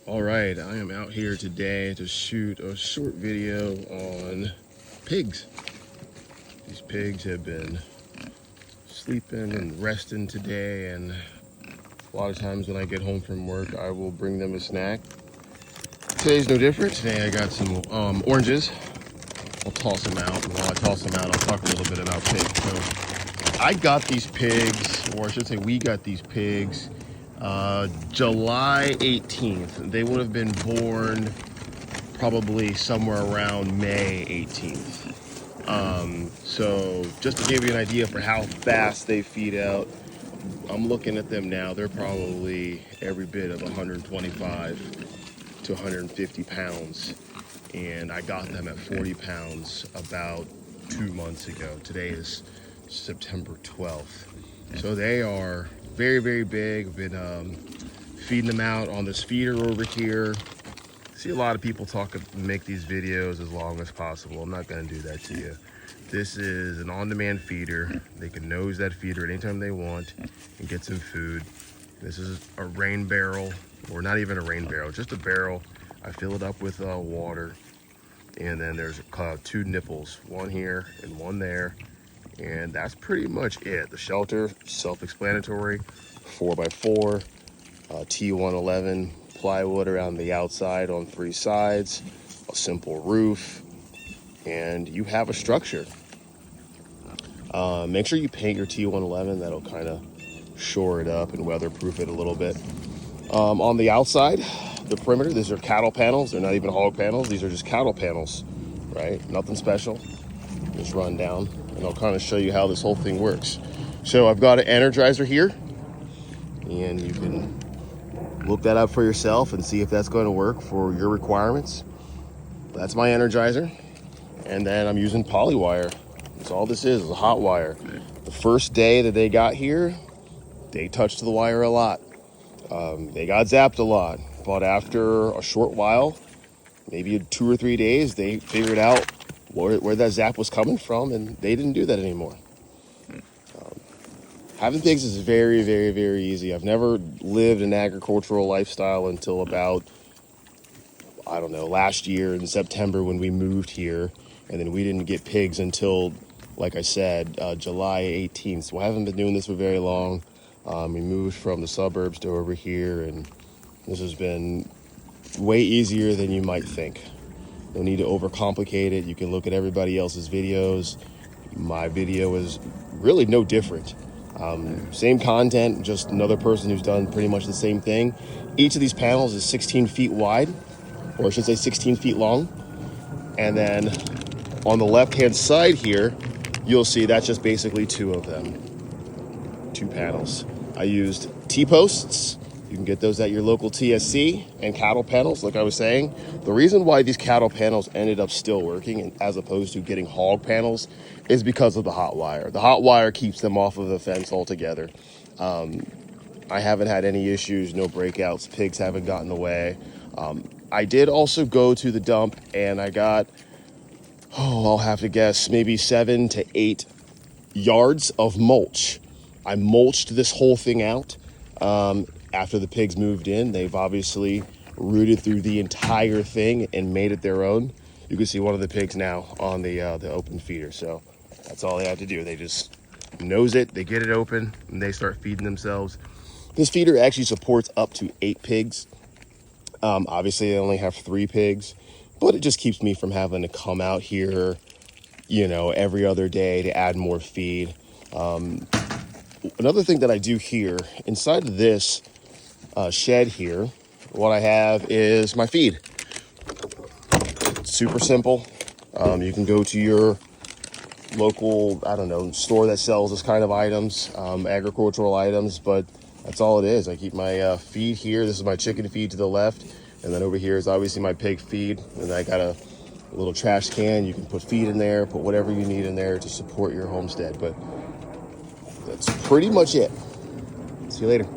All right, I am out here today to shoot a short video on pigs. These pigs have been sleeping and resting today, and a lot of times when I get home from work, I will bring them a snack. Today's no different. Today I got some oranges. I'll toss them out, and while I toss them out, I'll talk a little bit about pigs. So I got these pigs, or I should say we got these pigs July 18th. They would have been born probably somewhere around May 18th. So just to give you an idea for how fast they feed out, I'm looking at them now. They're probably every bit of 125 to 150 pounds. And I got them at 40 pounds about 2 months ago. Today is September 12th. So they are very, very big. I've been feeding them out on this feeder over here. See a lot of people make these videos as long as possible. I'm not gonna do that to you. This is an on-demand feeder. They can nose that feeder at any time they want and get some food. This is a rain barrel, or not even a rain barrel, just a barrel. I fill it up with water, and then there's 2 nipples, one here and one there, and that's pretty much it. The shelter, self-explanatory, 4x4, T111 plywood around the outside on 3 sides, a simple roof, and you have a structure. Make sure you paint your T111. That'll kind of shore it up and weatherproof it a little bit. On the outside, the perimeter, these are cattle panels. They're not even hog panels. These are just cattle panels, right? Nothing special. Just run down, and I'll kind of show you how this whole thing works. So I've got an Energizer here, and you can look that up for yourself and see if that's going to work for your requirements. That's my Energizer. And then I'm using polywire. That's all this is a hot wire. The first day that they got here, they touched the wire a lot. They got zapped a lot. But after a short while, maybe 2 or 3 days, they figured out where that zap was coming from, and they didn't do that anymore. Having pigs is very, very, very easy. I've never lived an agricultural lifestyle until about, I don't know, last year in September when we moved here. And then we didn't get pigs until, like I said, July 18th. So I haven't been doing this for very long. We moved from the suburbs to over here, and this has been way easier than you might think. No need to overcomplicate it. You can look at everybody else's videos. My video is really no different. Same content, just another person who's done pretty much the same thing. Each of these panels is 16 feet wide, or I should say 16 feet long. And then on the left-hand side here, you'll see that's just basically 2 of them, 2 panels. I used T-posts. You can get those at your local TSC, and cattle panels, like I was saying. The reason why these cattle panels ended up still working as opposed to getting hog panels is because of the hot wire. The hot wire keeps them off of the fence altogether. I haven't had any issues, no breakouts. Pigs haven't gotten away. I did also go to the dump, and I got, I'll have to guess, maybe 7 to 8 yards of mulch. I mulched this whole thing out. After the pigs moved in, they've obviously rooted through the entire thing and made it their own. You can see one of the pigs now on the open feeder. So that's all they have to do. They just nose it, they get it open, and they start feeding themselves. This feeder actually supports up to 8 pigs. Obviously, I only have 3 pigs, but it just keeps me from having to come out here, every other day to add more feed. Another thing that I do here, inside of this shed here, what I have is my feed. It's super simple. You can go to your local, store that sells this kind of items, agricultural items, but that's all it is. I keep my feed here. This is my chicken feed to the left, and then over here is obviously my pig feed, and I got a little trash can. You can put feed in there, put whatever you need in there to support your homestead, but that's pretty much it. See you later.